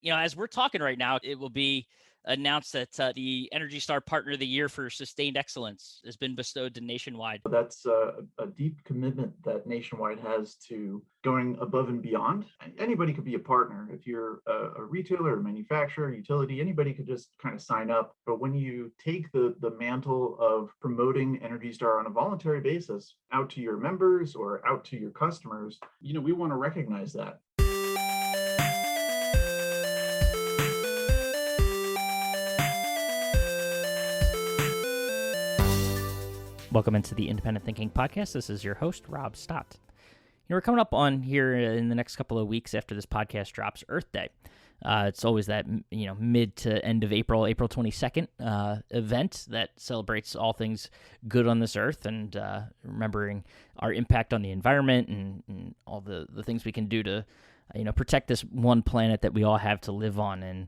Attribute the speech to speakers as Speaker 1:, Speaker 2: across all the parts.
Speaker 1: As we're talking right now, it will be announced that the Energy Star Partner of the Year for Sustained Excellence has been bestowed to Nationwide.
Speaker 2: That's a deep commitment that Nationwide has to going above and beyond. Anybody could be a partner. If you're a retailer, a manufacturer, utility, anybody could just kind of sign up. But when you take the mantle of promoting Energy Star on a voluntary basis out to your members or out to your customers, we want to recognize that.
Speaker 1: Welcome into the Independent Thinking Podcast. This is your host, Rob Stott. We're coming up on here in the next couple of weeks after this podcast drops, Earth Day. It's always that, mid to end of April 22nd event that celebrates all things good on this earth and remembering our impact on the environment and all the things we can do to, protect this one planet that we all have to live on. And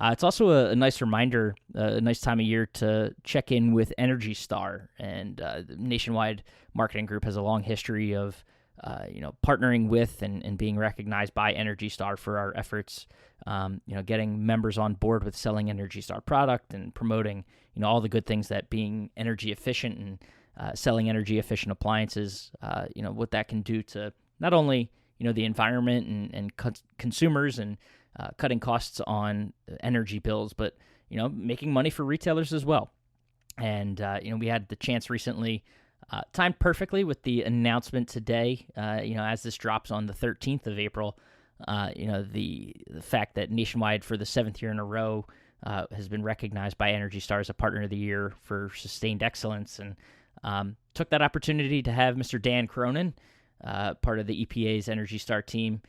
Speaker 1: it's also a nice reminder, a nice time of year to check in with Energy Star. And the Nationwide Marketing Group has a long history of partnering with and being recognized by Energy Star for our efforts, getting members on board with selling Energy Star product and promoting, all the good things that being energy efficient and selling energy efficient appliances, what that can do to not only, the environment and consumers and cutting costs on energy bills, but, making money for retailers as well. And, we had the chance recently, timed perfectly with the announcement today, as this drops on the 13th of April, the fact that Nationwide for the 7th year in a row has been recognized by Energy Star as a Partner of the Year for Sustained Excellence, and took that opportunity to have Mr. Dan Cronin, part of the EPA's Energy Star team,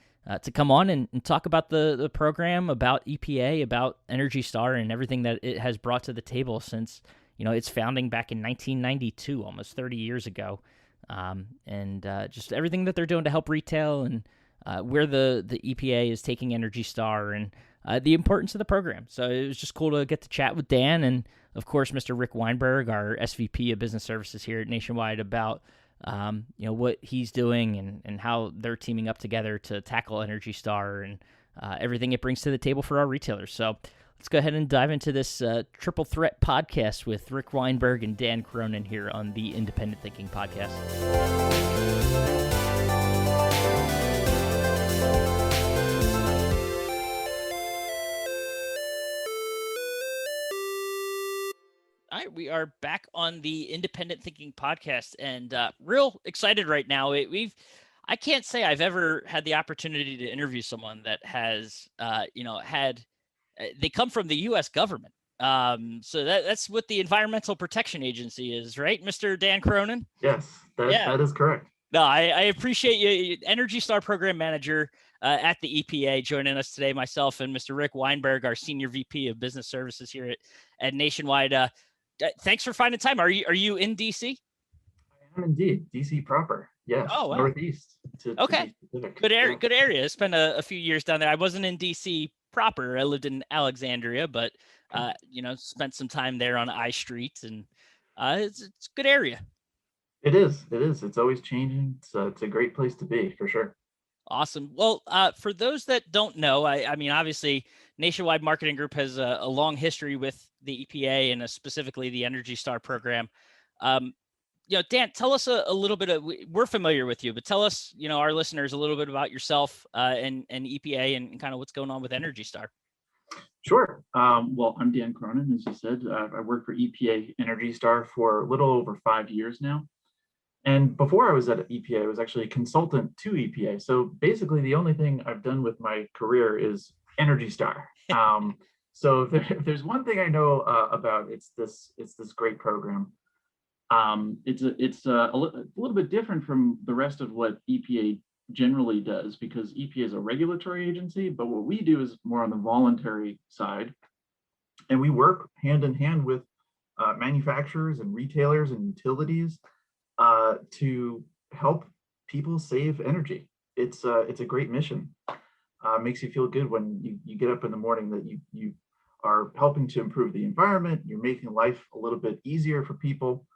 Speaker 1: to come on and talk about the program, about EPA, about Energy Star, and everything that it has brought to the table since its founding back in 1992, almost 30 years ago, and just everything that they're doing to help retail and where the EPA is taking Energy Star and the importance of the program. So it was just cool to get to chat with Dan and, of course, Mr. Rick Weinberg, our SVP of Business Services here at Nationwide, about what he's doing and how they're teaming up together to tackle Energy Star and everything it brings to the table for our retailers. So let's go ahead and dive into this triple threat podcast with Rick Weinberg and Dan Cronin here on the Independent Thinking Podcast. All right, we are back on the Independent Thinking Podcast, and real excited right now. I can't say I've ever had the opportunity to interview someone that has, they come from the U.S. government. So that's what the Environmental Protection Agency is, right, Mr. Dan Cronin?
Speaker 2: Yes, that is correct.
Speaker 1: No, I appreciate you, Energy Star Program Manager at the EPA, joining us today, myself and Mr. Rick Weinberg, our Senior VP of Business Services here at Nationwide. Thanks for finding time. Are you in DC?
Speaker 2: I am indeed DC proper. Yes.
Speaker 1: Oh, wow.
Speaker 2: Northeast.
Speaker 1: Okay. Good area. Good area. I spent a few years down there. I wasn't in DC proper. I lived in Alexandria, but spent some time there on I Street, and it's a good area.
Speaker 2: It is. It's always changing. It's a great place to be, for sure.
Speaker 1: Awesome. Well, for those that don't know, I mean, obviously, Nationwide Marketing Group has a long history with the EPA and specifically the Energy Star program. Dan, tell us a little bit we're familiar with you, but tell us, our listeners, a little bit about yourself and EPA and kind of what's going on with Energy Star.
Speaker 2: Sure. Well, I'm Dan Cronin, as you said. I work for EPA Energy Star for a little over 5 years now. And before I was at EPA, I was actually a consultant to EPA. So basically, the only thing I've done with my career is Energy Star. So if there's one thing I know about, it's this great program. It's a little bit different from the rest of what EPA generally does, because EPA is a regulatory agency, but what we do is more on the voluntary side, and we work hand in hand with manufacturers and retailers and utilities to help people save energy. It's a great mission. Makes you feel good when you get up in the morning that you are helping to improve the environment. You're making life a little bit easier for people,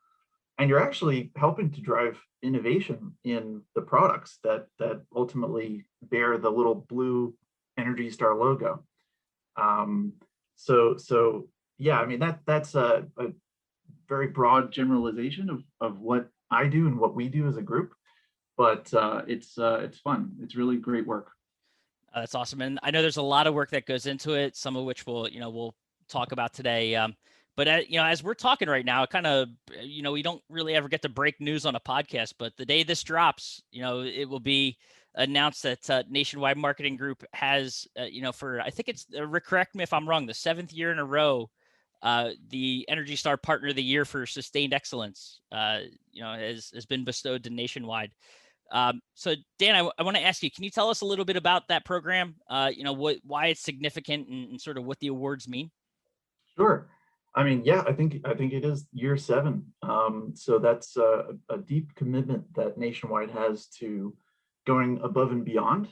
Speaker 2: and you're actually helping to drive innovation in the products that ultimately bear the little blue Energy Star logo. So yeah, I mean, that's a very broad generalization of what I do and what we do as a group, but it's fun. It's really great work.
Speaker 1: That's awesome, and I know there's a lot of work that goes into it. Some of which we'll talk about today. But as we're talking right now, it kind of we don't really ever get to break news on a podcast. But the day this drops, it will be announced that Nationwide Marketing Group has for I think it's correct me if I'm wrong, the 7th year in a row. The Energy Star Partner of the Year for Sustained Excellence, has been bestowed to Nationwide. So Dan, I want to ask you, can you tell us a little bit about that program? Why it's significant and sort of what the awards mean?
Speaker 2: Sure. I mean, yeah, I think it is year 7. So that's a deep commitment that Nationwide has to going above and beyond.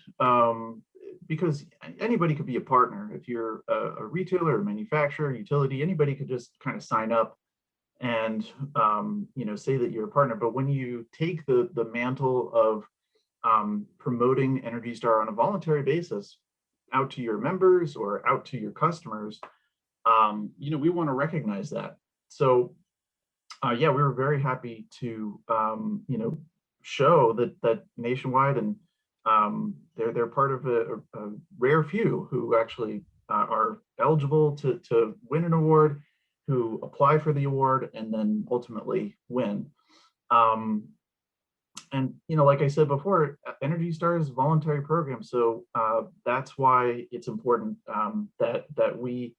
Speaker 2: Because anybody could be a partner. If you're a retailer, a manufacturer, utility, anybody could just kind of sign up and say that you're a partner. But when you take the mantle of promoting Energy Star on a voluntary basis out to your members or out to your customers, we want to recognize that. So yeah, we were very happy to show that Nationwide, and they're part of a rare few who actually are eligible to win an award, who apply for the award and then ultimately win. And like I said before, Energy Star is a voluntary program, so that's why it's important that we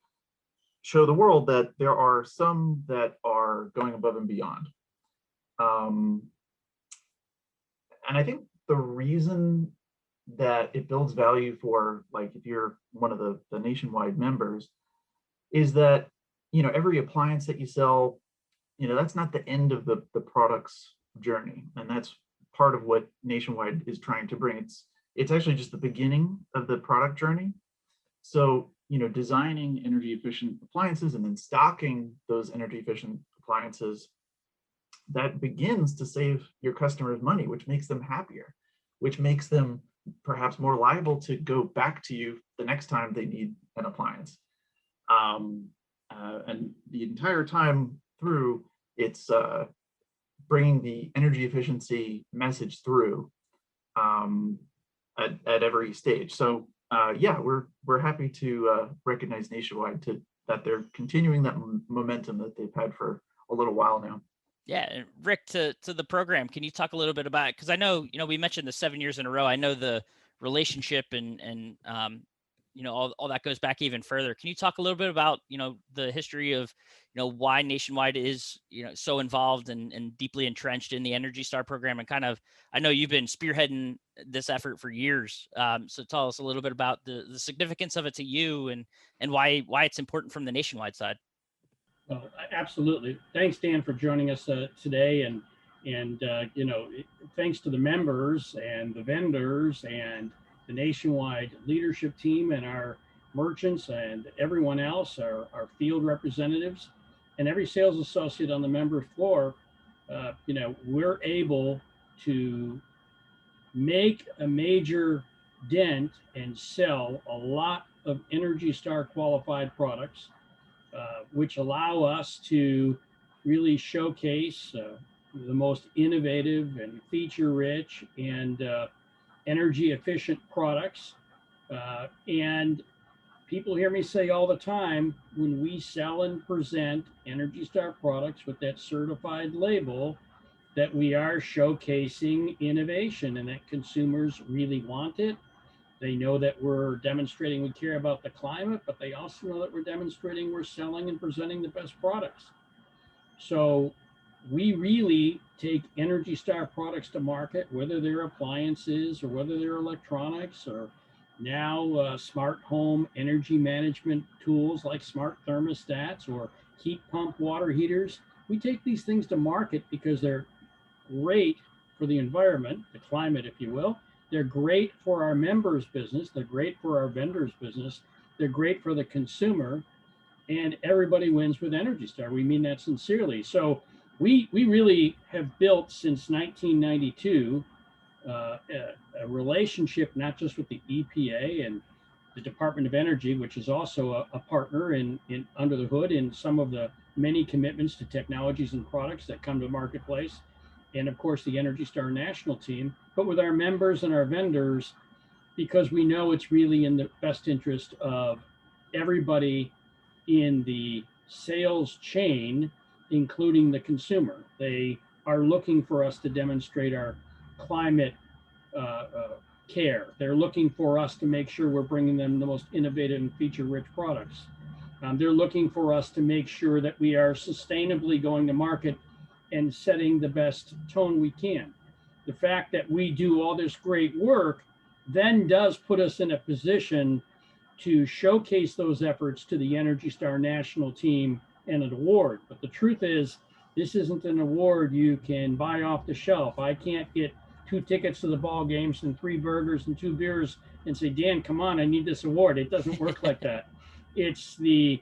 Speaker 2: show the world that there are some that are going above and beyond. And I think the reason that it builds value for, like, if you're one of the Nationwide members, is that every appliance that you sell, that's not the end of the product's journey, and that's part of what Nationwide is trying to bring. It's actually just the beginning of the product journey. So designing energy efficient appliances and then stocking those energy efficient appliances, that begins to save your customers money, which makes them happier, which makes them perhaps more liable to go back to you the next time they need an appliance. And the entire time through, it's bringing the energy efficiency message through at every stage. So yeah, we're happy to recognize Nationwide that they're continuing that momentum that they've had for a little while now.
Speaker 1: Yeah, and Rick, to the program, can you talk a little bit about it? Because I know we mentioned the 7 years in a row. I know the relationship and all that goes back even further. Can you talk a little bit about the history of why Nationwide is so involved and deeply entrenched in the Energy Star program, and kind of, I know you've been spearheading this effort for years. So tell us a little bit about the significance of it to you and why it's important from the Nationwide side.
Speaker 3: Well, absolutely. Thanks, Dan, for joining us today, and thanks to the members and the vendors and the Nationwide leadership team and our merchants and everyone else, our field representatives, and every sales associate on the member floor. We're able to make a major dent and sell a lot of Energy Star qualified products, which allow us to really showcase the most innovative and feature-rich and energy-efficient products. And people hear me say all the time, when we sell and present Energy Star products with that certified label, that we are showcasing innovation and that consumers really want it. They know that we're demonstrating we care about the climate, but they also know that we're demonstrating we're selling and presenting the best products. So we really take Energy Star products to market, whether they're appliances or whether they're electronics, or now smart home energy management tools like smart thermostats or heat pump water heaters. We take these things to market because they're great for the environment, the climate, if you will. They're great for our members' business. They're great for our vendors' business. They're great for the consumer, and everybody wins with Energy Star. We mean that sincerely. So we really have built since 1992 a relationship, not just with the EPA and the Department of Energy, which is also a partner in under the hood in some of the many commitments to technologies and products that come to the marketplace, and of course the Energy Star National Team, but with our members and our vendors, because we know it's really in the best interest of everybody in the sales chain, including the consumer. They are looking for us to demonstrate our climate care. They're looking for us to make sure we're bringing them the most innovative and feature-rich products. They're looking for us to make sure that we are sustainably going to market and setting the best tone we can. The fact that we do all this great work then does put us in a position to showcase those efforts to the Energy Star National Team and an award. But the truth is, this isn't an award you can buy off the shelf. I can't get 2 tickets to the ball games and 3 burgers and 2 beers and say, Dan, come on, I need this award. It doesn't work like that. It's the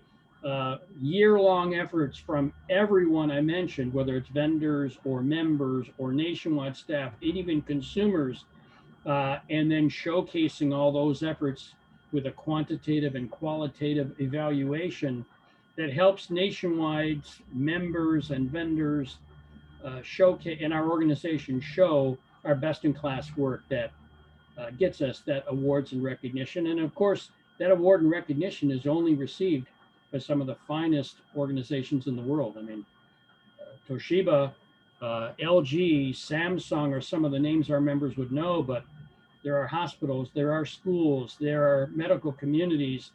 Speaker 3: year-long efforts from everyone I mentioned, whether it's vendors or members or nationwide staff, and even consumers, and then showcasing all those efforts with a quantitative and qualitative evaluation that helps nationwide members and vendors showcase in our organization show our best-in-class work that gets us that awards and recognition. And of course, that award and recognition is only received by some of the finest organizations in the world. I mean, Toshiba, LG, Samsung are some of the names our members would know, but there are hospitals, there are schools, there are medical communities,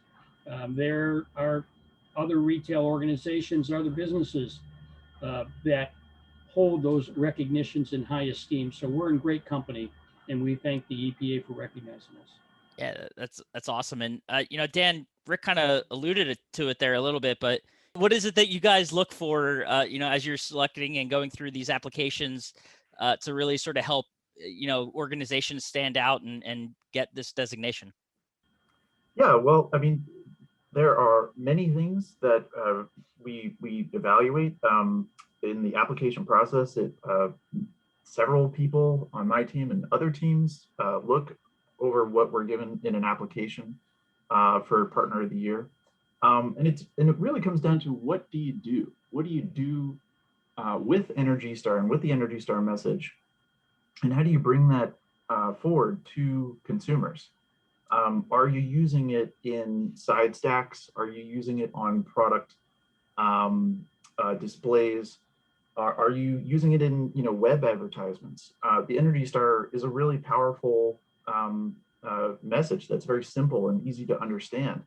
Speaker 3: there are other retail organizations, other businesses that hold those recognitions in high esteem. So we're in great company, and we thank the EPA for recognizing us.
Speaker 1: Yeah, that's awesome. And Dan, Rick kind of alluded to it there a little bit, but what is it that you guys look for, as you're selecting and going through these applications to really sort of help, organizations stand out and get this designation?
Speaker 2: Yeah, well, I mean, there are many things that we evaluate in the application process. Several people on my team and other teams look over what we're given in an application for Partner of the Year. And it really comes down to, what do you do? What do you do with Energy Star and with the Energy Star message? And how do you bring that forward to consumers? Are you using it in side stacks? Are you using it on product displays? Are you using it in web advertisements? The Energy Star is a really powerful message that's very simple and easy to understand.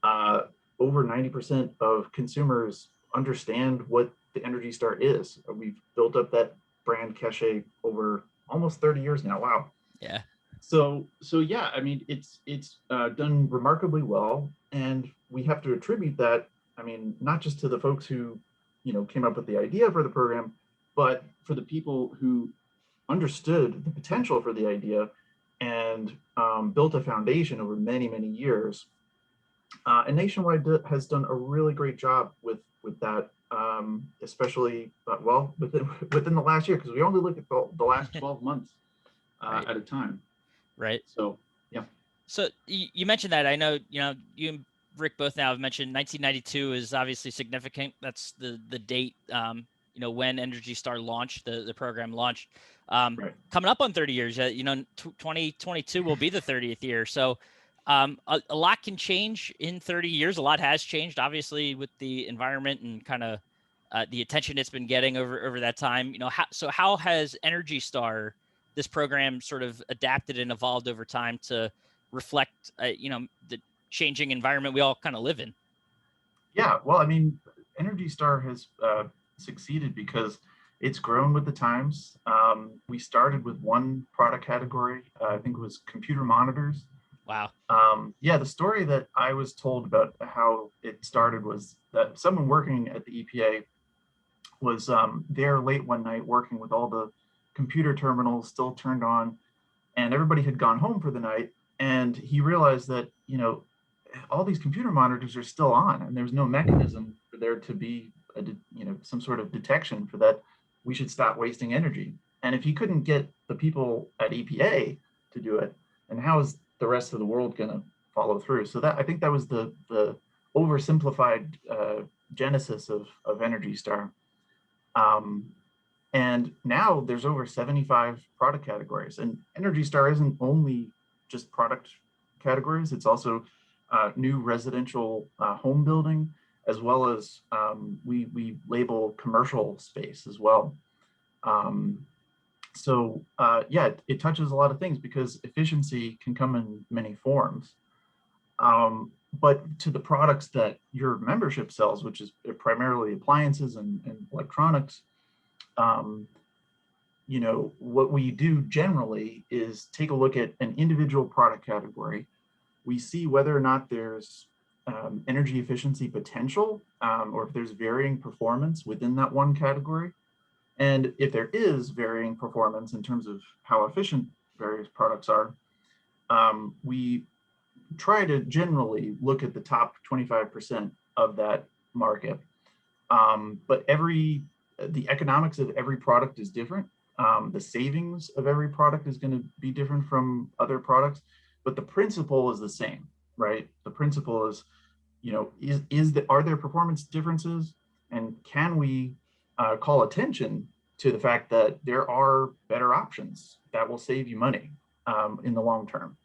Speaker 2: Over 90% of consumers understand what the Energy Star is. We've built up that brand cachet over almost 30 years now. Wow.
Speaker 1: Yeah.
Speaker 2: So yeah, I mean, it's done remarkably well, and we have to attribute that, I mean, not just to the folks who, came up with the idea for the program, but for the people who understood the potential for the idea and built a foundation over many, many years. And Nationwide has done a really great job with that, especially, within the last year, because we only look at the last 12 months
Speaker 1: Right.
Speaker 2: at a time.
Speaker 1: Right.
Speaker 2: So, yeah.
Speaker 1: So you mentioned that. I know, you and Rick both now have mentioned 1992 is obviously significant. That's the date, when Energy Star launched, the program launched.
Speaker 2: Right.
Speaker 1: Coming up on 30 years, 2022 will be the 30th year. So a lot can change in 30 years. A lot has changed, obviously, with the environment and kind of the attention it's been getting over that time. How has Energy Star, this program, sort of adapted and evolved over time to reflect, the changing environment we all kind of live in?
Speaker 2: Yeah, well, I mean, Energy Star has succeeded because it's grown with the times. We started with one product category, I think it was computer monitors.
Speaker 1: Wow.
Speaker 2: Yeah, the story that I was told about how it started was that someone working at the EPA was there late one night working with all the computer terminals still turned on, and everybody had gone home for the night. And he realized that, all these computer monitors are still on, and there's no mechanism for there to be some sort of detection for that. We should stop wasting energy. And if he couldn't get the people at EPA to do it, and how is the rest of the world going to follow through. So that, I think that was the oversimplified genesis of Energy Star. And now there's over 75 product categories, and Energy Star isn't only just product categories. It's also new residential home building, as well as we label commercial space as well. Yeah, it touches a lot of things because efficiency can come in many forms. But to the products that your membership sells, which is primarily appliances and electronics, you know, what we do generally is take a look at an individual product category. We see whether or not there's energy efficiency potential, or if there's varying performance within that one category. And if there is varying performance in terms of how efficient various products are, we try to generally look at the top 25% of that market. But the economics of every product is different. The savings of every product is going to be different from other products, but the principle is the same, right? The principle is, you know, are there performance differences, and can we call attention to the fact that there are better options that will save you money in the long term,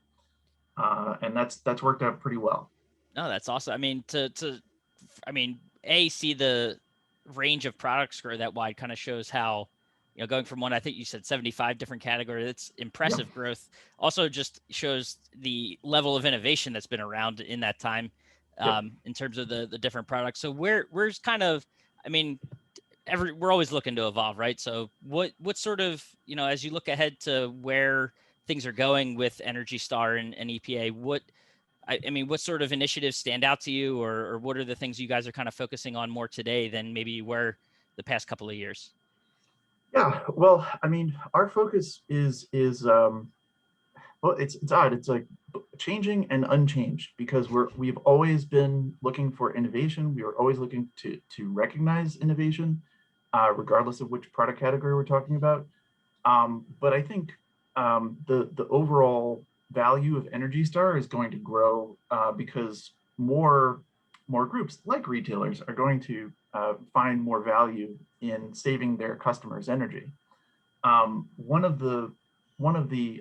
Speaker 2: and that's worked out pretty well.
Speaker 1: No, that's awesome. I mean, see the range of products grow that wide kind of shows how, you know, going from one, I think you said 75 different categories, it's impressive growth. Also just shows the level of innovation that's been around in that time, in terms of the different products. So where's kind of, I mean, we're always looking to evolve, right? So what sort of, you know, as you look ahead to where things are going with Energy Star and EPA, what sort of initiatives stand out to you, or what are the things you guys are kind of focusing on more today than maybe you were the past couple of years?
Speaker 2: Yeah, well, I mean, our focus is well, it's odd. It's like changing and unchanged, because we've always been looking for innovation. We were always looking to recognize innovation, regardless of which product category we're talking about. But I think the overall value of Energy Star is going to grow because more groups like retailers are going to find more value in saving their customers energy. One of the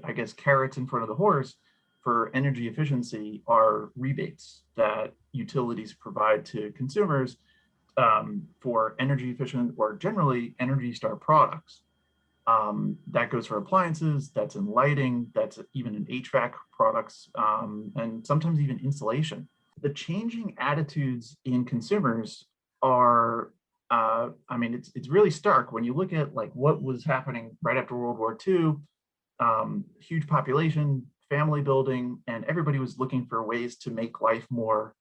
Speaker 2: I guess carrots in front of the horse for energy efficiency are rebates that utilities provide to consumers for energy efficient or generally Energy Star products. That goes for appliances, that's in lighting, that's even in HVAC products, and sometimes even insulation. The changing attitudes in consumers are, I mean, it's really stark when you look at like what was happening right after World War II. Huge population, family building, and everybody was looking for ways to make life more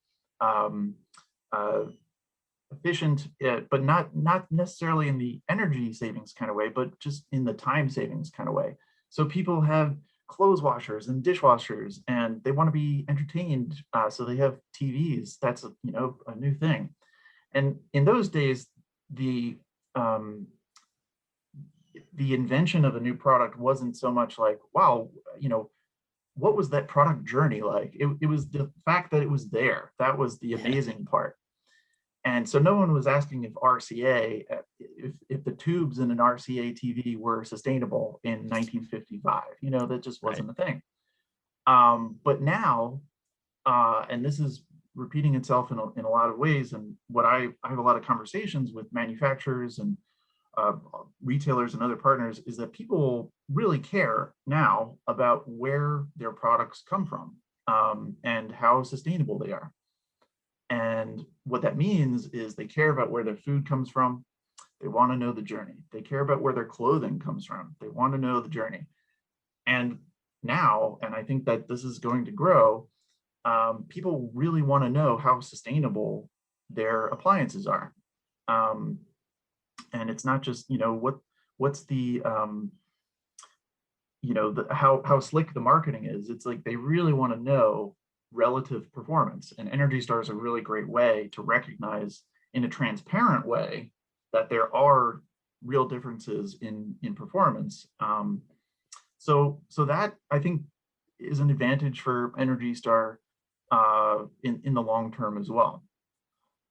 Speaker 2: efficient, but not necessarily in the energy savings kind of way, but just in the time savings kind of way. So people have clothes washers and dishwashers, and they want to be entertained, so they have TVs. That's a new thing. And in those days, the invention of a new product wasn't so much like, wow, what was that product journey like? It was the fact that it was there. That was the amazing part. And so no one was asking if RCA, if the tubes in an RCA TV were sustainable in 1955. That just wasn't a thing. But now, and this is repeating itself in a lot of ways, and what I have a lot of conversations with manufacturers and retailers and other partners, is that people really care now about where their products come from, and how sustainable they are. And what that means is they care about where their food comes from. They want to know the journey. They care about where their clothing comes from. They want to know the journey. And now, and I think that this is going to grow, people really want to know how sustainable their appliances are. And it's not just, what's the, how slick the marketing is. It's like they really want to know relative performance, and Energy Star is a really great way to recognize in a transparent way that there are real differences in performance. So that, I think, is an advantage for Energy Star. in the long term as well.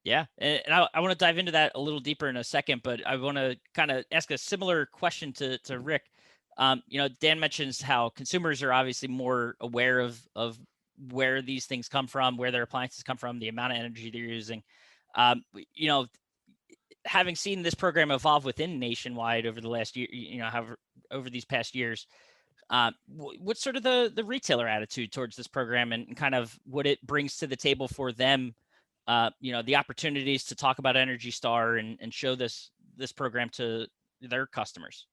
Speaker 1: Yeah, and I want to dive into that a little deeper in a second, but I want to kind of ask a similar question to Rick. Dan mentions how consumers are obviously more aware of where these things come from, where their appliances come from, the amount of energy they're using. Um, you know, Having seen this program evolve within Nationwide over the last year, however, over these past years, what's sort of the retailer attitude towards this program and kind of what it brings to the table for them? The opportunities to talk about Energy Star and show this program to their customers.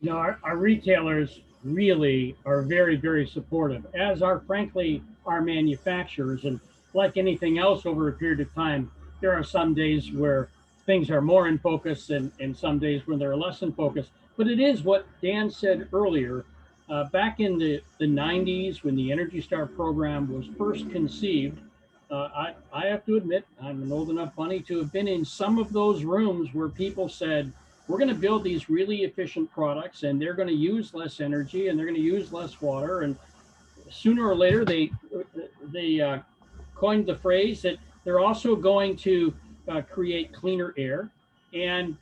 Speaker 3: Our retailers really are very, very supportive, as are, frankly, our manufacturers. And like anything else over a period of time, there are some days where things are more in focus and some days when they're less in focus. But it is what Dan said earlier. Back in the 90s, when the Energy Star program was first conceived, I have to admit, I'm an old enough bunny to have been in some of those rooms where people said, we're going to build these really efficient products and they're going to use less energy and they're going to use less water. And sooner or later, they coined the phrase that they're also going to create cleaner air. And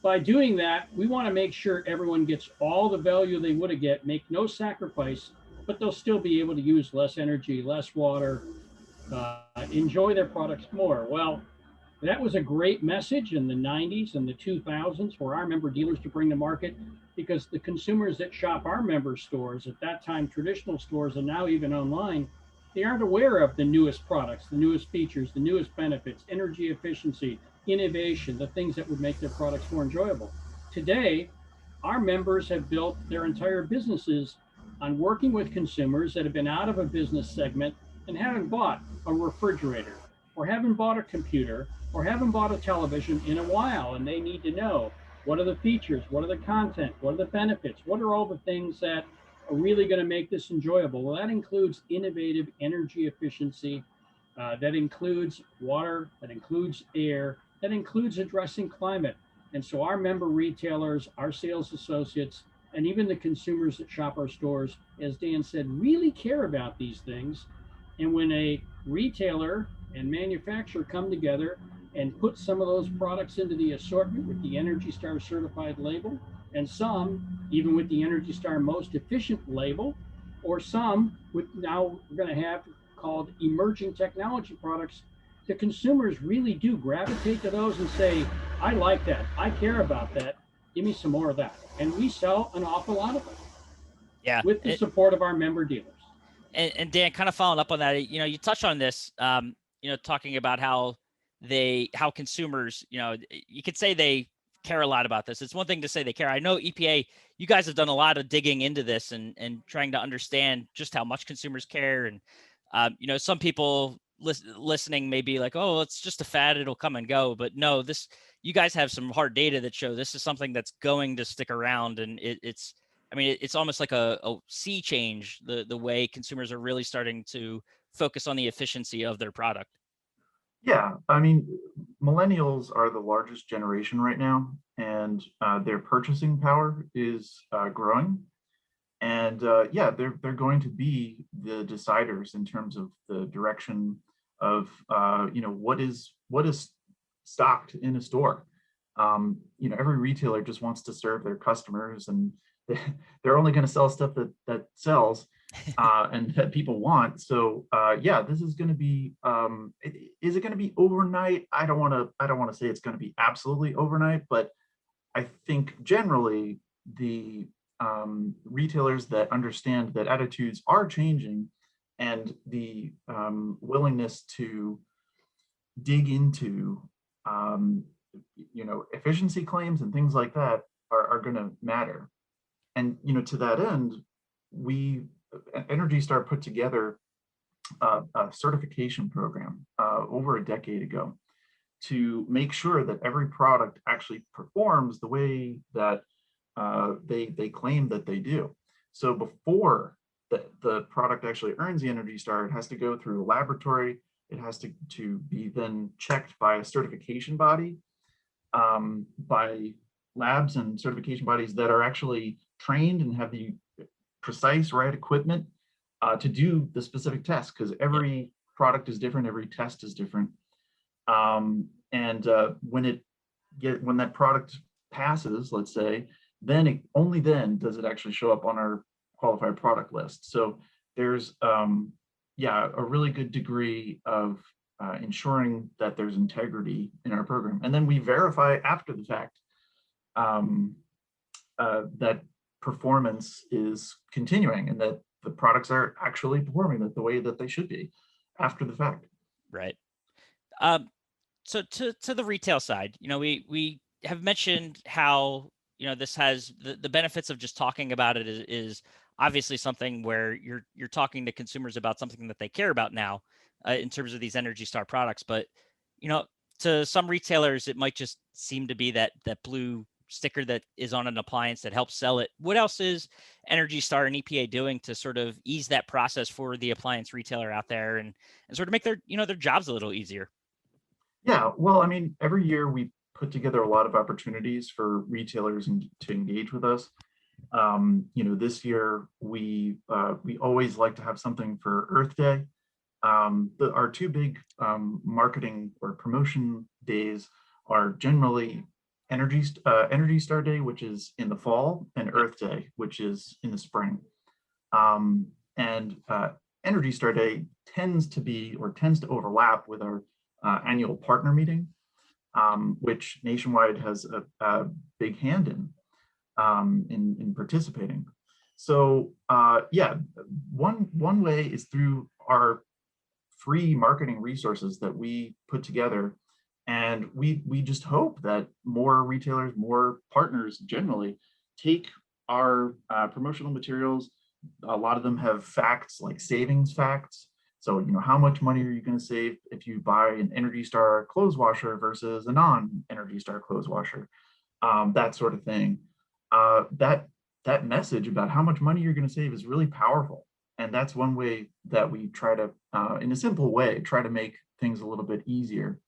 Speaker 3: by doing that, we want to make sure everyone gets all the value they would have get, make no sacrifice, but they'll still be able to use less energy, less water, enjoy their products more. Well, that was a great message in the 90s and the 2000s for our member dealers to bring to market, because the consumers that shop our member stores, at that time traditional stores and now even online, they aren't aware of the newest products, the newest features, the newest benefits, energy efficiency, innovation, the things that would make their products more enjoyable. Today, our members have built their entire businesses on working with consumers that have been out of a business segment and haven't bought a refrigerator or haven't bought a computer or haven't bought a television in a while, and they need to know what are the features, what are the content, what are the benefits, what are all the things that are really going to make this enjoyable. Well, that includes innovative energy efficiency, that includes water, that includes air, that includes addressing climate. And so our member retailers, our sales associates, and even the consumers that shop our stores, as Dan said, really care about these things. And when a retailer and manufacturer come together and put some of those products into the assortment with the Energy Star certified label, and some even with the Energy Star most efficient label, or some with, now we're going to have called emerging technology products, the consumers really do gravitate to those and say, I like that, I care about that, give me some more of that. And we sell an awful lot of them.
Speaker 1: Yeah,
Speaker 3: with the support of our member dealers.
Speaker 1: And Dan, kind of following up on that, you touched on this, talking about how consumers, you could say they care a lot about this. It's one thing to say they care. I know EPA, you guys have done a lot of digging into this and trying to understand just how much consumers care. And, some people listening may be like, oh, it's just a fad, it'll come and go. But no, you guys have some hard data that show this is something that's going to stick around. And it's almost like a sea change, the way consumers are really starting to focus on the efficiency of their product.
Speaker 2: Yeah, millennials are the largest generation right now, and their purchasing power is growing. And yeah, they're going to be the deciders in terms of the direction of what is stocked in a store. Every retailer just wants to serve their customers, and they're only going to sell stuff that sells and that people want. So yeah, this is going to be. Is it going to be overnight? I don't want to say it's going to be absolutely overnight, but I think generally the retailers that understand that attitudes are changing, and the willingness to dig into efficiency claims and things like that are going to matter. And to that end, Energy Star put together a certification program over a decade ago to make sure that every product actually performs the way that they claim that they do. So before the product actually earns the Energy Star, it has to go through a laboratory. It has to be then checked by a certification body, by labs and certification bodies that are actually trained and have the precise right equipment to do the specific test, because every product is different, every test is different. And when that product passes, let's say, then only then does it actually show up on our qualified product list. So there's a really good degree of ensuring that there's integrity in our program. And then we verify after the fact that performance is continuing and that the products are actually performing the way that they should be after the fact.
Speaker 1: Right. So to the retail side, we have mentioned how, this has the benefits of just talking about it is obviously something where you're talking to consumers about something that they care about now in terms of these Energy Star products. But, to some retailers, it might just seem to be that blue sticker that is on an appliance that helps sell it. What else is Energy Star and EPA doing to sort of ease that process for the appliance retailer out there and sort of make their jobs a little easier?
Speaker 2: Yeah, well, I mean, every year we put together a lot of opportunities for retailers to engage with us. This year we always like to have something for Earth Day. Our two big marketing or promotion days are generally Energy Star Day, which is in the fall, and Earth Day, which is in the spring. And Energy Star Day tends to overlap with our annual partner meeting, which Nationwide has a big hand in participating. So one way is through our free marketing resources that we put together. And we just hope that more retailers, more partners generally take our promotional materials. A lot of them have facts like savings facts. So, how much money are you going to save if you buy an Energy Star clothes washer versus a non-Energy Star clothes washer? That sort of thing. That message about how much money you're going to save is really powerful. And that's one way that we try to, in a simple way, try to make things a little bit easier.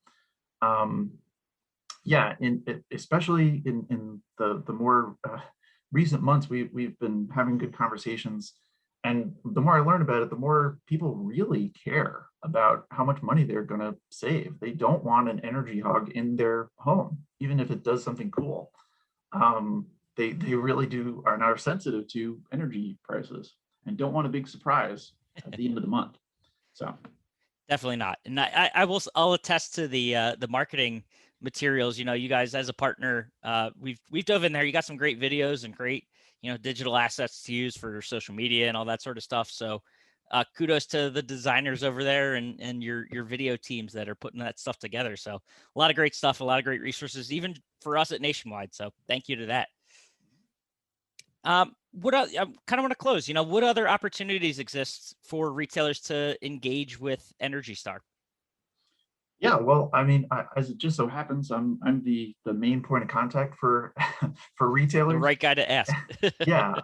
Speaker 2: Especially in the more recent months, we've been having good conversations, and the more I learn about it, the more people really care about how much money they're going to save. They don't want an energy hog in their home, even if it does something cool. They really are now sensitive to energy prices and don't want a big surprise at the end of the month. So.
Speaker 1: Definitely not. And I'll attest to the marketing materials. You guys as a partner, we've dove in there. You got some great videos and great, digital assets to use for social media and all that sort of stuff. So kudos to the designers over there and your video teams that are putting that stuff together. So a lot of great stuff, a lot of great resources, even for us at Nationwide. So thank you to that. I kind of want to close. What other opportunities exist for retailers to engage with Energy Star?
Speaker 2: Yeah, well, I mean, as it just so happens, I'm the main point of contact for for retailers.
Speaker 1: The right guy to ask.
Speaker 2: Yeah,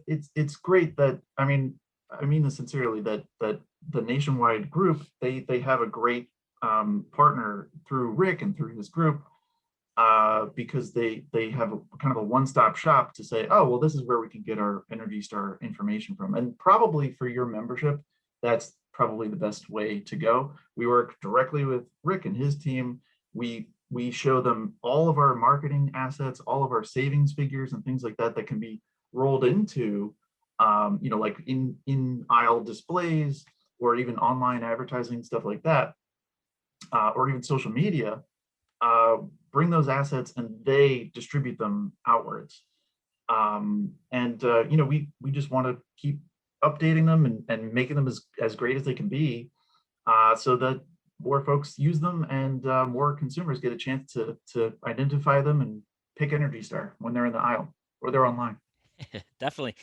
Speaker 2: it's great that I mean this sincerely that the Nationwide group they have a great partner through Rick and through his group. Because they have a kind of a one-stop shop to say, oh, well, this is where we can get our Energy Star information from. And probably for your membership, that's probably the best way to go. We work directly with Rick and his team. We show them all of our marketing assets, all of our savings figures and things like that can be rolled into, like in aisle displays or even online advertising, stuff like that, or even social media. Bring those assets and they distribute them outwards. We just want to keep updating them and making them as great as they can be, so that more folks use them and more consumers get a chance to identify them and pick Energy Star when they're in the aisle or they're online.
Speaker 1: Definitely.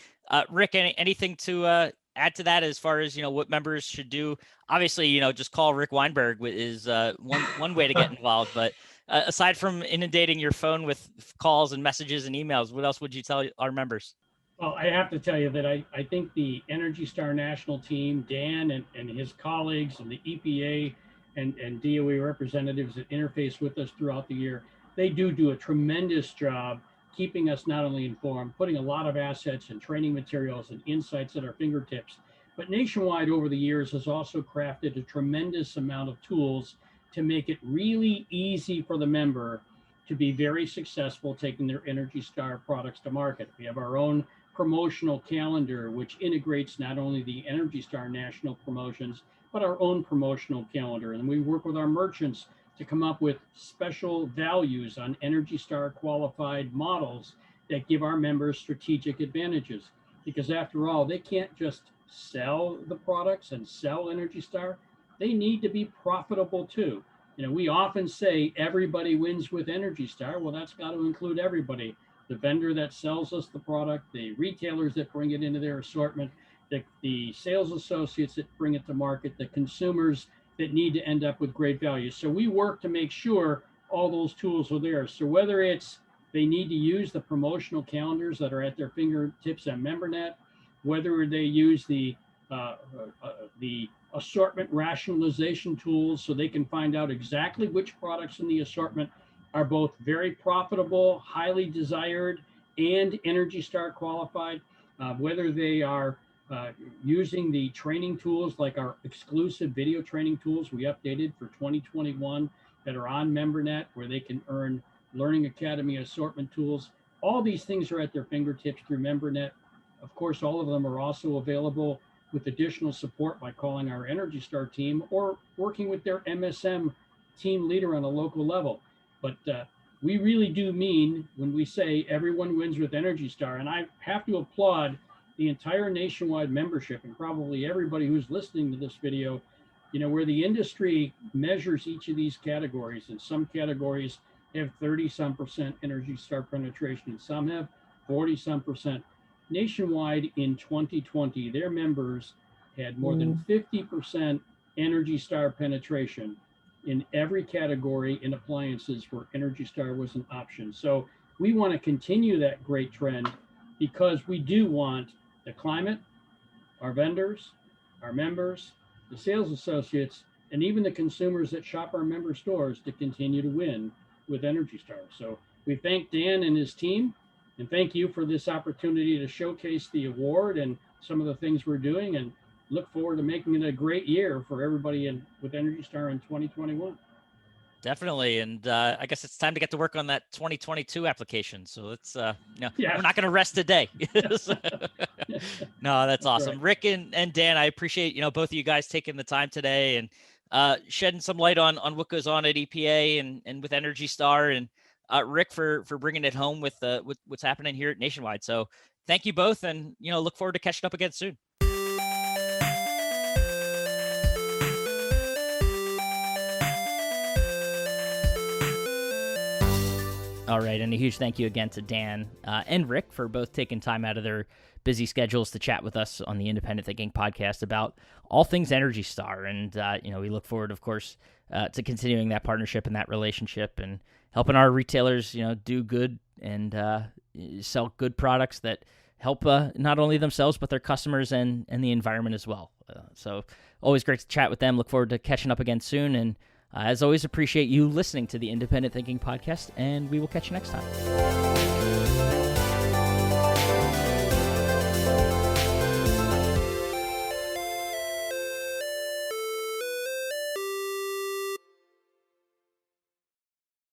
Speaker 1: Rick, anything to add to that as far as, what members should do? Obviously, just call Rick Weinberg is one way to get involved. But aside from inundating your phone with calls and messages and emails, what else would you tell our members?
Speaker 3: Well, I have to tell you that I think the Energy Star national team, Dan and his colleagues and the EPA and DOE representatives that interface with us throughout the year, they do a tremendous job keeping us not only informed, putting a lot of assets and training materials and insights at our fingertips, But Nationwide over the years has also crafted a tremendous amount of tools to make it really easy for the member to be very successful taking their Energy Star products to market. We have our own promotional calendar, which integrates not only the Energy Star national promotions, but our own promotional calendar. And we work with our merchants to come up with special values on Energy Star qualified models that give our members strategic advantages. Because after all, they can't just sell the products and sell Energy Star. They need to be profitable too. We often say everybody wins with Energy Star. Well, that's got to include everybody. The vendor that sells us the product, the retailers that bring it into their assortment, the sales associates that bring it to market, the consumers that need to end up with great value. So we work to make sure all those tools are there. So whether it's they need to use the promotional calendars that are at their fingertips on MemberNet, whether they use the assortment rationalization tools so they can find out exactly which products in the assortment are both very profitable, highly desired, and Energy Star qualified, whether they are using the training tools like our exclusive video training tools we updated for 2021 that are on MemberNet, where they can earn Learning Academy assortment tools. All these things are at their fingertips through MemberNet. Of course, all of them are also available with additional support by calling our Energy Star team or working with their MSM team leader on a local level. But we really do mean when we say everyone wins with Energy Star, and I have to applaud the entire Nationwide membership and probably everybody who's listening to this video, where the industry measures each of these categories, and some categories have 30-some% Energy Star penetration, and some have 40-some%. Nationwide in 2020, their members had more than 50% Energy Star penetration in every category in appliances where Energy Star was an option. So we want to continue that great trend because we do want the climate, our vendors, our members, the sales associates, and even the consumers that shop our member stores to continue to win with Energy Star. So we thank Dan and his team, and thank you for this opportunity to showcase the award and some of the things we're doing, and look forward to making it a great year for everybody with Energy Star in 2021.
Speaker 1: Definitely. And I guess it's time to get to work on that 2022 application. So let's, we're not going to rest a day. No, that's awesome. Right. Rick and Dan, I appreciate, both of you guys taking the time today and shedding some light on what goes on at EPA and with Energy Star, and Rick for bringing it home with what's happening here at Nationwide. So thank you both, and, look forward to catching up again soon. All right, and a huge thank you again to Dan and Rick for both taking time out of their busy schedules to chat with us on the Independent Thinking podcast about all things Energy Star. And, we look forward, of course, to continuing that partnership and that relationship and helping our retailers, do good and sell good products that help not only themselves, but their customers and the environment as well. So always great to chat with them. Look forward to catching up again soon. And as always, appreciate you listening to the Independent Thinking podcast, and we will catch you next time.